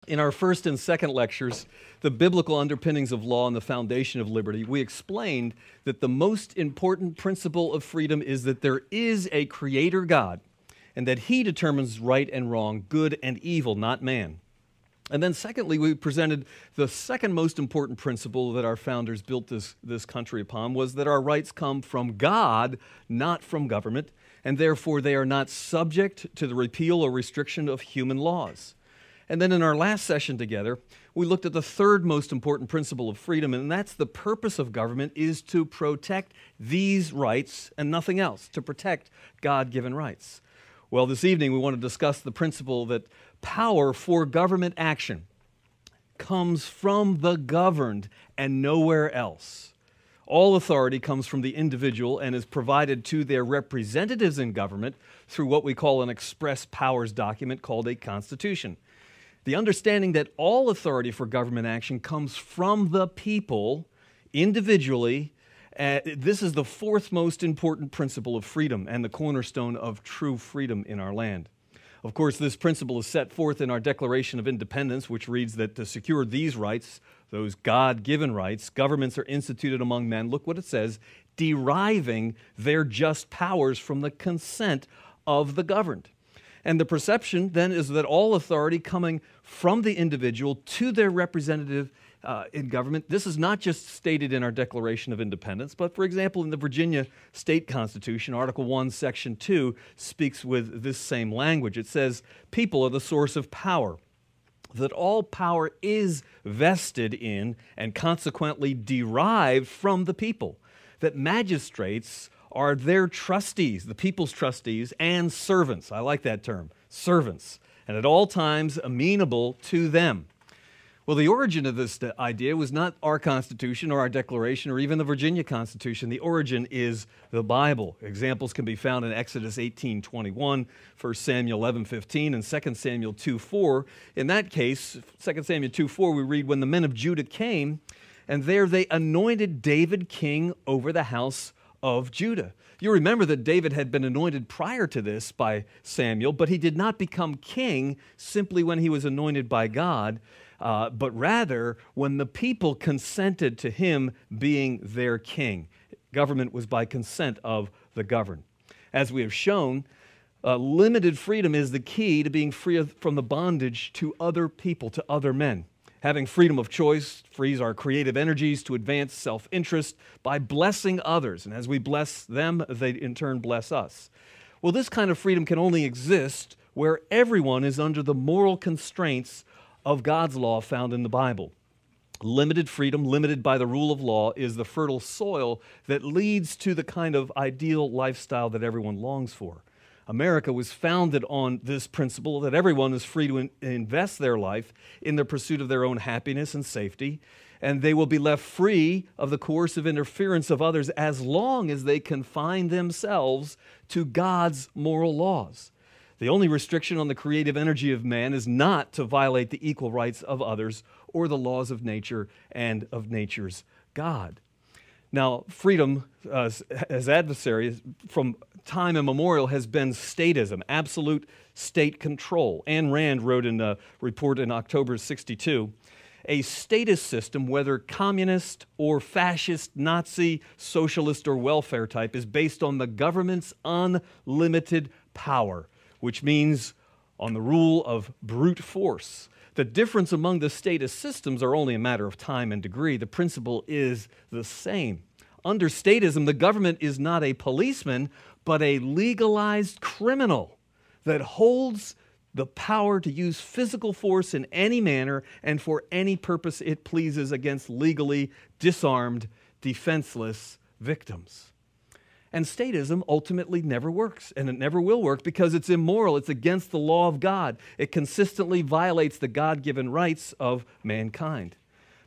In our first and second lectures, The Biblical Underpinnings of Law and the Foundation of Liberty, we explained that the most important principle of freedom is that there is a creator God and that he determines right and wrong, good and evil, not man. And then secondly, we presented the second most important principle that our founders built this country upon was that our rights come from God, not from government, and therefore they are not subject to the repeal or restriction of human laws. And then in our last session together, we looked at the third most important principle of freedom, and that's the purpose of government is to protect these rights and nothing else, to protect God-given rights. Well, this evening we want to discuss the principle that power for government action comes from the governed and nowhere else. All authority comes from the individual and is provided to their representatives in government through what we call an express powers document called a constitution. The understanding that all authority for government action comes from the people individually, this is the fourth most important principle of freedom and the cornerstone of true freedom in our land. Of course, this principle is set forth in our Declaration of Independence, which reads that to secure these rights, those God-given rights, governments are instituted among men, look what it says, deriving their just powers from the consent of the governed. And the perception then is that all authority coming from the individual to their representative in government, this is not just stated in our Declaration of Independence, but for example, in the Virginia State Constitution, Article 1, Section 2 speaks with this same language. It says, people are the source of power, that all power is vested in and consequently derived from the people, that magistrates are their trustees, the people's trustees, and servants. I like that term, servants, and at all times amenable to them. Well, the origin of this idea was not our Constitution or our Declaration or even the Virginia Constitution. The origin is the Bible. Examples can be found in Exodus 18:21, 1 Samuel 11:15, and 2 Samuel 2:4. In that case, 2 Samuel 2:4, we read, when the men of Judah came, and there they anointed David king over the house of Judah. You remember that David had been anointed prior to this by Samuel, but he did not become king simply when he was anointed by God, but rather when the people consented to him being their king. Government was by consent of the governed. As we have shown, limited freedom is the key to being free from the bondage to other people, to other men. Having freedom of choice frees our creative energies to advance self-interest by blessing others. And as we bless them, they in turn bless us. Well, this kind of freedom can only exist where everyone is under the moral constraints of God's law found in the Bible. Limited freedom, limited by the rule of law, is the fertile soil that leads to the kind of ideal lifestyle that everyone longs for. America was founded on this principle that everyone is free to invest their life in the pursuit of their own happiness and safety, and they will be left free of the coercive interference of others as long as they confine themselves to God's moral laws. The only restriction on the creative energy of man is not to violate the equal rights of others or the laws of nature and of nature's God. Now, freedom as adversary from time immemorial has been statism, absolute state control. Ayn Rand wrote in a report in October '62, a statist system, whether communist or fascist, Nazi, socialist, or welfare type, is based on the government's unlimited power, which means on the rule of brute force. The difference among the statist systems are only a matter of time and degree. The principle is the same. Under statism, the government is not a policeman, but a legalized criminal that holds the power to use physical force in any manner and for any purpose it pleases against legally disarmed, defenseless victims. And statism ultimately never works, and it never will work because it's immoral. It's against the law of God. It consistently violates the God-given rights of mankind.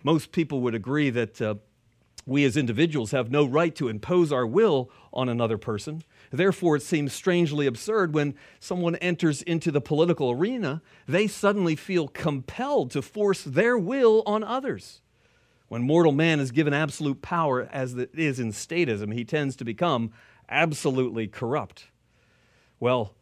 Most people would agree that we as individuals have no right to impose our will on another person. Therefore, it seems strangely absurd when someone enters into the political arena, they suddenly feel compelled to force their will on others. When mortal man is given absolute power, as it is in statism, he tends to become absolutely corrupt. Well,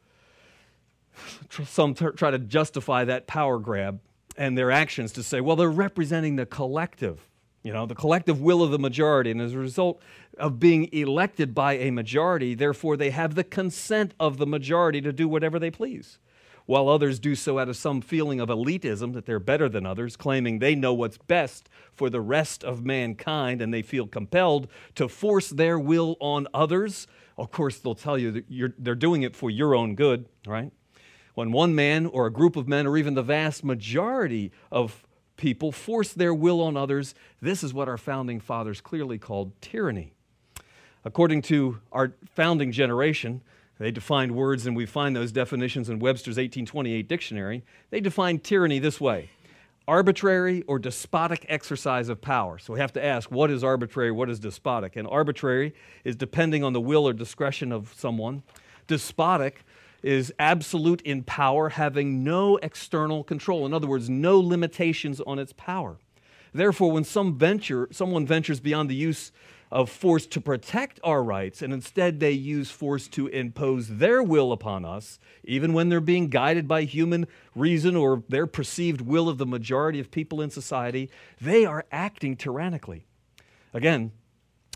some try to justify that power grab and their actions to say, well, they're representing the collective, the collective will of the majority. And as a result of being elected by a majority, therefore they have the consent of the majority to do whatever they please, while others do so out of some feeling of elitism, that they're better than others, claiming they know what's best for the rest of mankind, and they feel compelled to force their will on others. Of course, they'll tell you that they're doing it for your own good, right? When one man or a group of men or even the vast majority of people force their will on others, this is what our founding fathers clearly called tyranny. According to our founding generation, they defined words, and we find those definitions in Webster's 1828 dictionary. They defined tyranny this way: arbitrary or despotic exercise of power. So we have to ask, what is arbitrary, what is despotic? And arbitrary is depending on the will or discretion of someone. Despotic is absolute in power, having no external control. In other words, no limitations on its power. Therefore, when someone ventures beyond the use of force to protect our rights, and instead they use force to impose their will upon us, even when they're being guided by human reason or their perceived will of the majority of people in society, they are acting tyrannically. Again,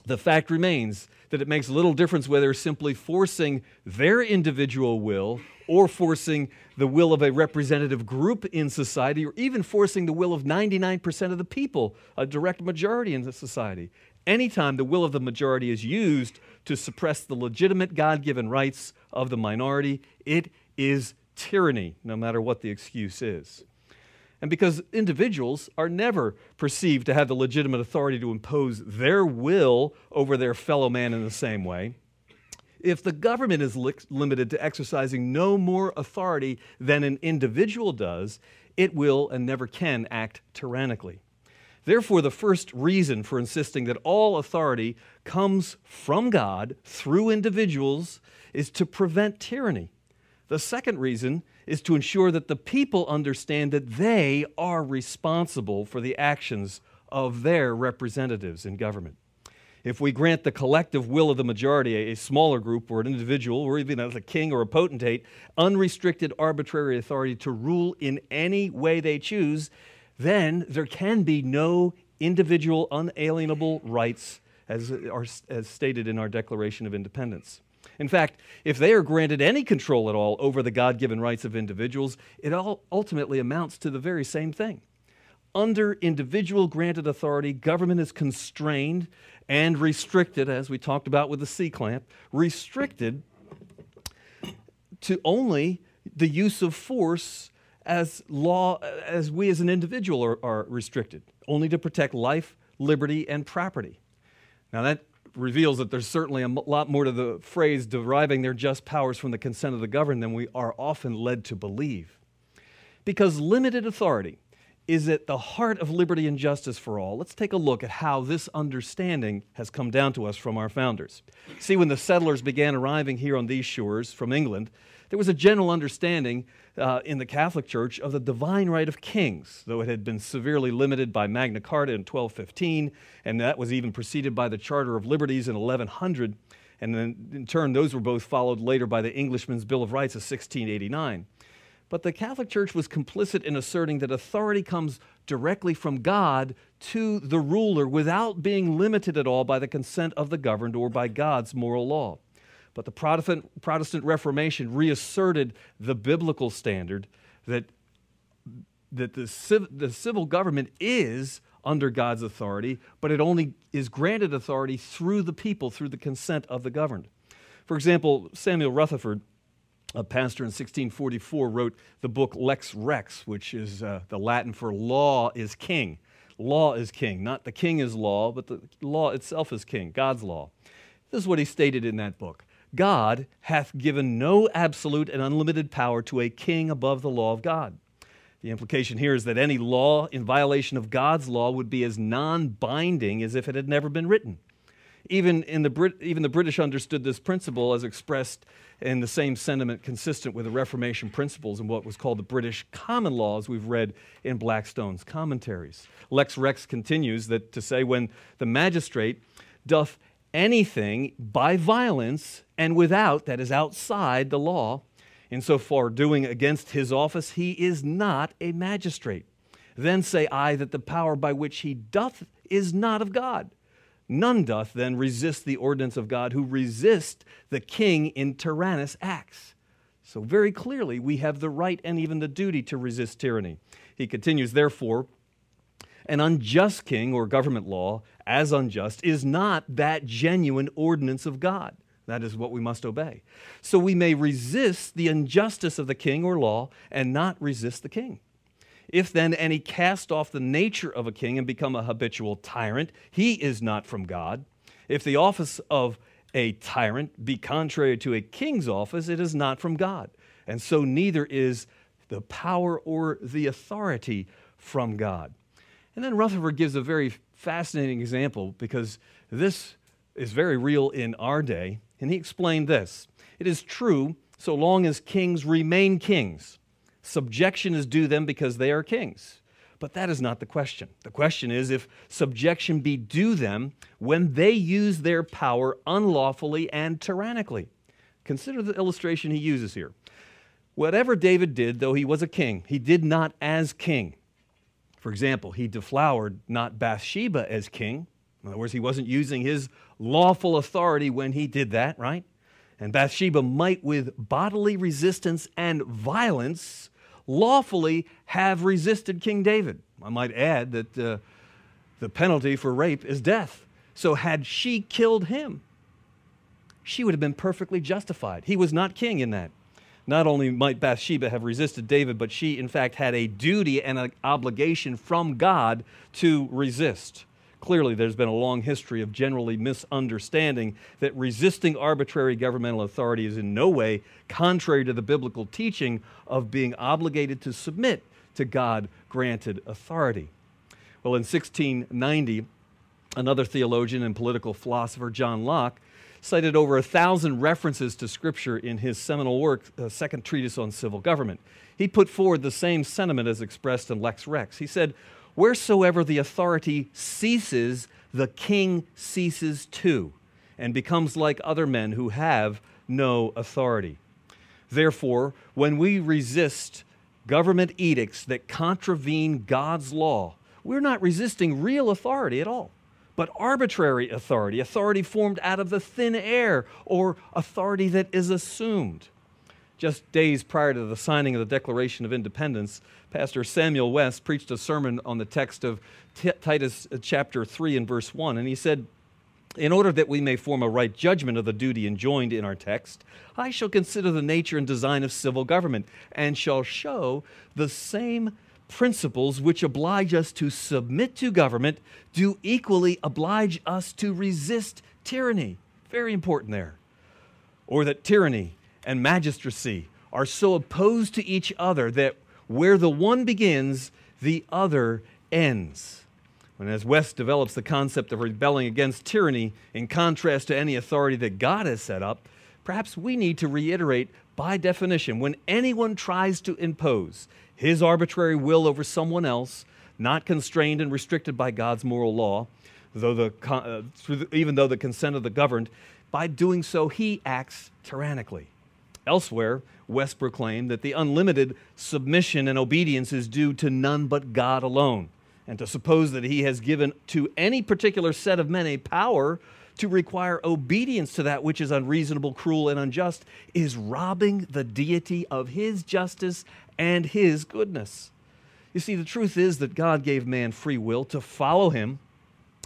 the fact remains that it makes little difference whether simply forcing their individual will or forcing the will of a representative group in society, or even forcing the will of 99% of the people, a direct majority in the society. Anytime the will of the majority is used to suppress the legitimate God-given rights of the minority, it is tyranny, no matter what the excuse is. And because individuals are never perceived to have the legitimate authority to impose their will over their fellow man in the same way, if the government is limited to exercising no more authority than an individual does, it will and never can act tyrannically. Therefore, the first reason for insisting that all authority comes from God through individuals is to prevent tyranny. The second reason is to ensure that the people understand that they are responsible for the actions of their representatives in government. If we grant the collective will of the majority, a smaller group or an individual, or even as a king or a potentate, unrestricted arbitrary authority to rule in any way they choose, then there can be no individual unalienable rights as stated in our Declaration of Independence. In fact, if they are granted any control at all over the God-given rights of individuals, it all ultimately amounts to the very same thing. Under individual granted authority, government is constrained and restricted, as we talked about with the C-clamp, restricted to only the use of force as we as an individual are restricted, only to protect life, liberty, and property. Now that reveals that there's certainly a lot more to the phrase deriving their just powers from the consent of the governed than we are often led to believe. Because limited authority is at the heart of liberty and justice for all, let's take a look at how this understanding has come down to us from our founders. See, when the settlers began arriving here on these shores from England, there was a general understanding in the Catholic Church of the divine right of kings, though it had been severely limited by Magna Carta in 1215, and that was even preceded by the Charter of Liberties in 1100, and then in turn those were both followed later by the Englishman's Bill of Rights of 1689. But the Catholic Church was complicit in asserting that authority comes directly from God to the ruler without being limited at all by the consent of the governed or by God's moral law. But the Protestant Reformation reasserted the biblical standard that the civil government is under God's authority, but it only is granted authority through the people, through the consent of the governed. For example, Samuel Rutherford, a pastor in 1644, wrote the book Lex Rex, which is the Latin for law is king. Law is king. Not the king is law, but the law itself is king, God's law. This is what he stated in that book. God hath given no absolute and unlimited power to a king above the law of God. The implication here is that any law in violation of God's law would be as non-binding as if it had never been written. Even the British understood this principle as expressed in the same sentiment consistent with the Reformation principles in what was called the British common law, as we've read in Blackstone's commentaries. Lex Rex continues that to say, when the magistrate doth anything by violence and without, that is outside the law, insofar doing against his office, he is not a magistrate. Then say I that the power by which he doth is not of God. None doth then resist the ordinance of God, who resist the king in tyrannous acts. So very clearly, we have the right and even the duty to resist tyranny. He continues, therefore, an unjust king or government law, as unjust, is not that genuine ordinance of God. That is what we must obey. So we may resist the injustice of the king or law and not resist the king. If then any cast off the nature of a king and become a habitual tyrant, he is not from God. If the office of a tyrant be contrary to a king's office, it is not from God. And so neither is the power or the authority from God. And then Rutherford gives a very fascinating example, because this is very real in our day. And he explained this: it is true, so long as kings remain kings, subjection is due them because they are kings. But that is not the question. The question is if subjection be due them when they use their power unlawfully and tyrannically. Consider the illustration he uses here. Whatever David did, though he was a king, he did not as king. For example, he deflowered not Bathsheba as king. In other words, he wasn't using his lawful authority when he did that, right? And Bathsheba might, with bodily resistance and violence, lawfully have resisted King David. I might add that the penalty for rape is death. So had she killed him, she would have been perfectly justified. He was not king in that. Not only might Bathsheba have resisted David, but she, in fact, had a duty and an obligation from God to resist. Clearly, there's been a long history of generally misunderstanding that resisting arbitrary governmental authority is in no way contrary to the biblical teaching of being obligated to submit to God-granted authority. Well, in 1690, another theologian and political philosopher, John Locke, cited over 1,000 references to Scripture in his seminal work, Second Treatise on Civil Government. He put forward the same sentiment as expressed in Lex Rex. He said, wheresoever the authority ceases, the king ceases too, and becomes like other men who have no authority. Therefore, when we resist government edicts that contravene God's law, we're not resisting real authority at all, but arbitrary authority, authority formed out of the thin air, or authority that is assumed. Just days prior to the signing of the Declaration of Independence, Pastor Samuel West preached a sermon on the text of Titus chapter 3 and verse 1, and he said, in order that we may form a right judgment of the duty enjoined in our text, I shall consider the nature and design of civil government, and shall show the same principles which oblige us to submit to government do equally oblige us to resist tyranny. Very important there. Or that tyranny and magistracy are so opposed to each other that where the one begins, the other ends. And as West develops the concept of rebelling against tyranny in contrast to any authority that God has set up, perhaps we need to reiterate by definition, when anyone tries to impose his arbitrary will over someone else, not constrained and restricted by God's moral law, even though the consent of the governed, by doing so he acts tyrannically. Elsewhere, West proclaimed that the unlimited submission and obedience is due to none but God alone, and to suppose that he has given to any particular set of men a power to require obedience to that which is unreasonable, cruel, and unjust is robbing the deity of his justice and his goodness. You see, the truth is that God gave man free will to follow him,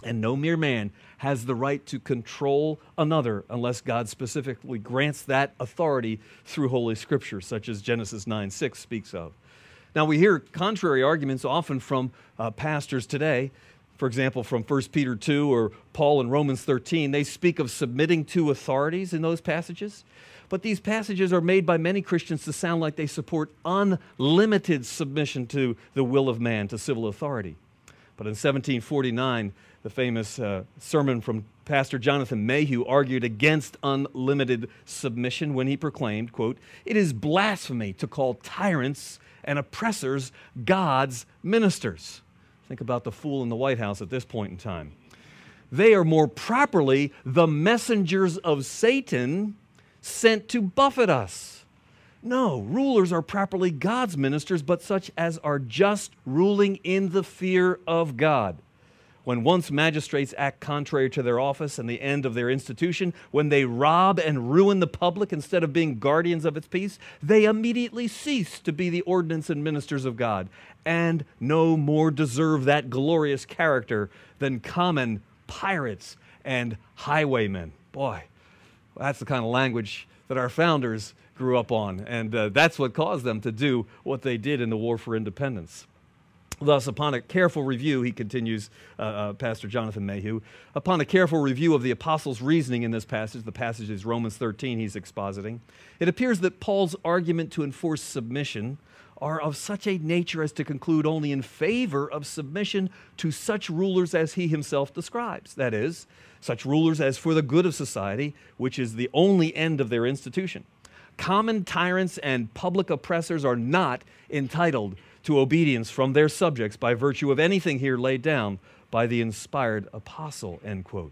and no mere man has the right to control another unless God specifically grants that authority through Holy Scripture, such as Genesis 9:6 speaks of. Now, we hear contrary arguments often from pastors today. For example, from 1 Peter 2 or Paul in Romans 13, they speak of submitting to authorities in those passages. But these passages are made by many Christians to sound like they support unlimited submission to the will of man, to civil authority. But in 1749, the famous sermon from Pastor Jonathan Mayhew argued against unlimited submission when he proclaimed, quote, "It is blasphemy to call tyrants and oppressors God's ministers." Think about the fool in the White House at this point in time. They are more properly the messengers of Satan sent to buffet us. No, rulers are properly God's ministers, but such as are just, ruling in the fear of God. When once magistrates act contrary to their office and the end of their institution, when they rob and ruin the public instead of being guardians of its peace, they immediately cease to be the ordinance and ministers of God, and no more deserve that glorious character than common pirates and highwaymen. Boy, that's the kind of language that our founders grew up on, and that's what caused them to do what they did in the War for Independence. Thus, upon a careful review, he continues, Pastor Jonathan Mayhew, upon a careful review of the apostles' reasoning in this passage, the passage is Romans 13 he's expositing, it appears that Paul's argument to enforce submission are of such a nature as to conclude only in favor of submission to such rulers as he himself describes. That is, such rulers as for the good of society, which is the only end of their institution. Common tyrants and public oppressors are not entitled to obedience from their subjects by virtue of anything here laid down by the inspired apostle, end quote.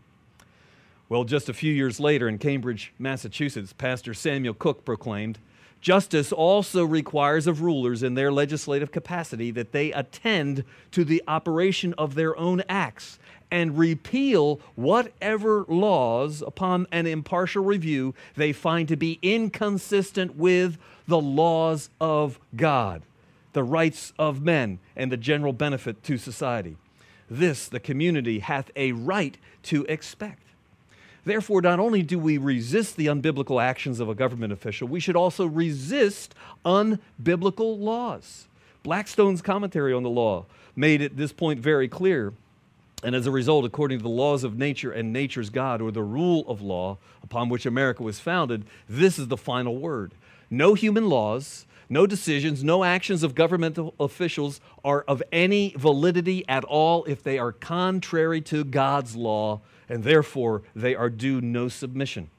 Well, just a few years later in Cambridge, Massachusetts, Pastor Samuel Cook proclaimed, "Justice also requires of rulers in their legislative capacity that they attend to the operation of their own acts and repeal whatever laws upon an impartial review they find to be inconsistent with the laws of God, the rights of men, and the general benefit to society. This the community hath a right to expect." Therefore, not only do we resist the unbiblical actions of a government official, we should also resist unbiblical laws. Blackstone's commentary on the law made this point very clear. And as a result, according to the laws of nature and nature's God, or the rule of law upon which America was founded, this is the final word. No human laws, no decisions, no actions of governmental officials are of any validity at all if they are contrary to God's law, and therefore they are due no submission.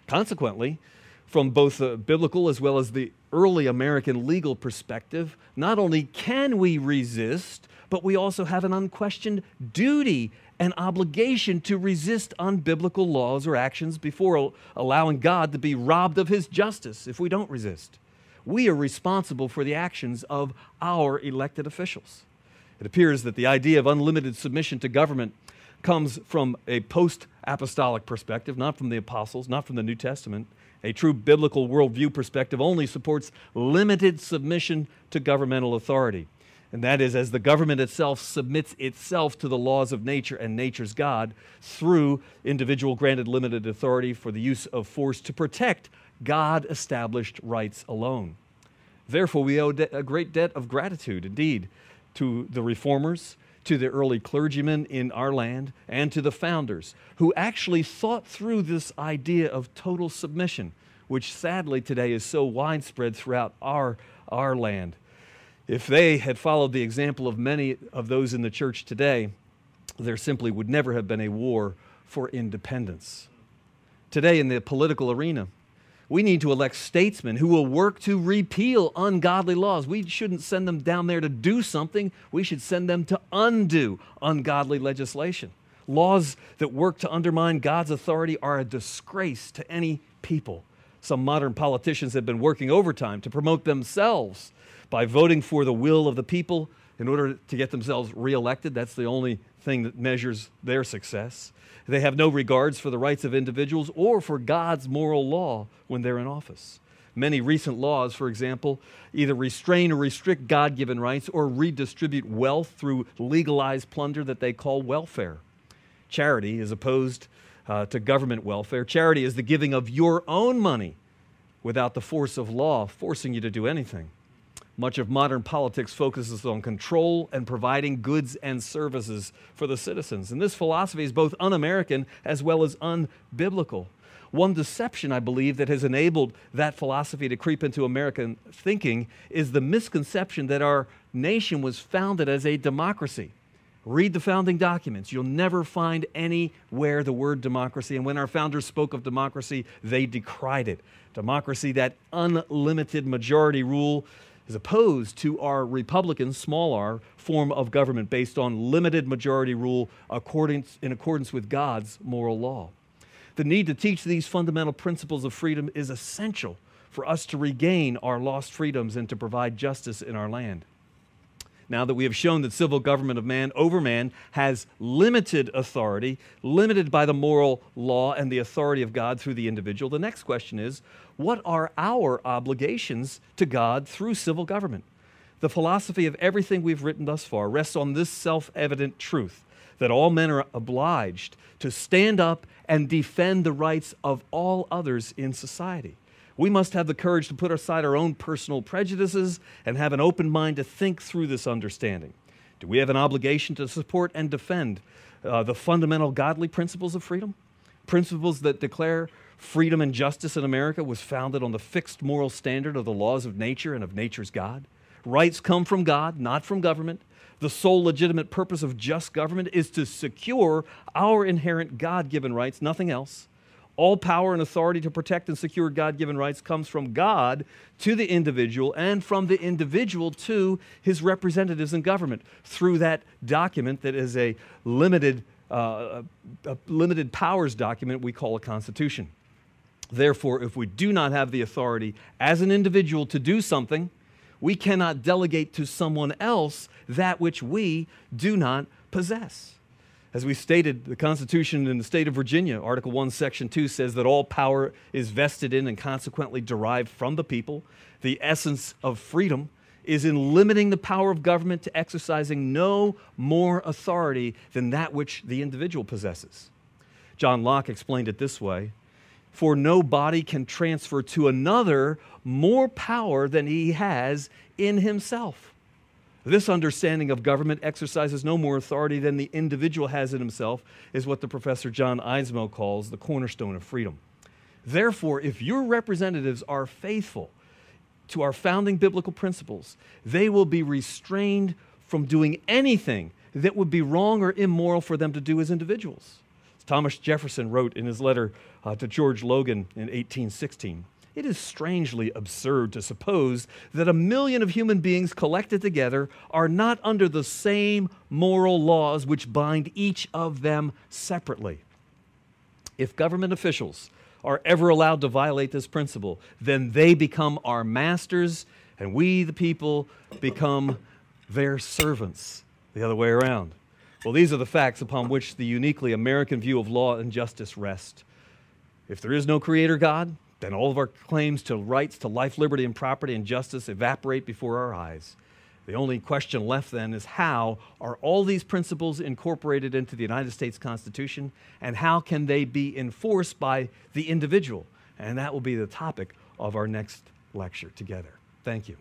Consequently, from both the biblical as well as the early American legal perspective, not only can we resist, but we also have an unquestioned duty and obligation to resist unbiblical laws or actions before allowing God to be robbed of his justice if we don't resist. We are responsible for the actions of our elected officials. It appears that the idea of unlimited submission to government comes from a post-apostolic perspective, not from the apostles, not from the New Testament. A true biblical worldview perspective only supports limited submission to governmental authority. And that is as the government itself submits itself to the laws of nature and nature's God through individual granted limited authority for the use of force to protect God-established rights alone. Therefore, we owe a great debt of gratitude, indeed, to the reformers, to the early clergymen in our land, and to the founders who actually thought through this idea of total submission, which sadly today is so widespread throughout our land. If they had followed the example of many of those in the church today, there simply would never have been a war for independence. Today in the political arena, we need to elect statesmen who will work to repeal ungodly laws. We shouldn't send them down there to do something. We should send them to undo ungodly legislation. Laws that work to undermine God's authority are a disgrace to any people. Some modern politicians have been working overtime to promote themselves by voting for the will of the people in order to get themselves reelected. That's the only thing that measures their success. They have no regards for the rights of individuals or for God's moral law when they're in office. Many recent laws, for example, either restrain or restrict God-given rights or redistribute wealth through legalized plunder that they call welfare. Charity is opposed to government welfare. Charity is the giving of your own money without the force of law forcing you to do anything. Much of modern politics focuses on control and providing goods and services for the citizens. And this philosophy is both un-American as well as unbiblical. One deception, I believe, that has enabled that philosophy to creep into American thinking is the misconception that our nation was founded as a democracy. Read the founding documents. You'll never find anywhere the word democracy. And when our founders spoke of democracy, they decried it. Democracy, that unlimited majority rule, is opposed to our Republican, small r, form of government based on limited majority rule in accordance with God's moral law. The need to teach these fundamental principles of freedom is essential for us to regain our lost freedoms and to provide justice in our land. Now that we have shown that civil government of man over man has limited authority, limited by the moral law and the authority of God through the individual, the next question is, what are our obligations to God through civil government? The philosophy of everything we've written thus far rests on this self-evident truth, that all men are obliged to stand up and defend the rights of all others in society. We must have the courage to put aside our own personal prejudices and have an open mind to think through this understanding. Do we have an obligation to support and defend the fundamental godly principles of freedom? Principles that declare freedom and justice in America was founded on the fixed moral standard of the laws of nature and of nature's God. Rights come from God, not from government. The sole legitimate purpose of just government is to secure our inherent God-given rights, nothing else. All power and authority to protect and secure God-given rights comes from God to the individual and from the individual to his representatives in government through that document that is a limited powers document we call a constitution. Therefore, if we do not have the authority as an individual to do something, we cannot delegate to someone else that which we do not possess. As we stated, the Constitution in the state of Virginia, Article 1, Section 2, says that all power is vested in and consequently derived from the people. The essence of freedom is in limiting the power of government to exercising no more authority than that which the individual possesses. John Locke explained it this way: for no body can transfer to another more power than he has in himself. This understanding of government exercises no more authority than the individual has in himself is what the Professor John Eismo calls the cornerstone of freedom. Therefore, if your representatives are faithful to our founding biblical principles, they will be restrained from doing anything that would be wrong or immoral for them to do as individuals. As Thomas Jefferson wrote in his letter to George Logan in 1816, "It is strangely absurd to suppose that 1,000,000 of human beings collected together are not under the same moral laws which bind each of them separately." If government officials are ever allowed to violate this principle, then they become our masters and we, the people, become their servants. The other way around. Well, these are the facts upon which the uniquely American view of law and justice rest. If there is no Creator God, then all of our claims to rights to life, liberty, and property and justice evaporate before our eyes. The only question left then is, how are all these principles incorporated into the United States Constitution, and how can they be enforced by the individual? And that will be the topic of our next lecture together. Thank you.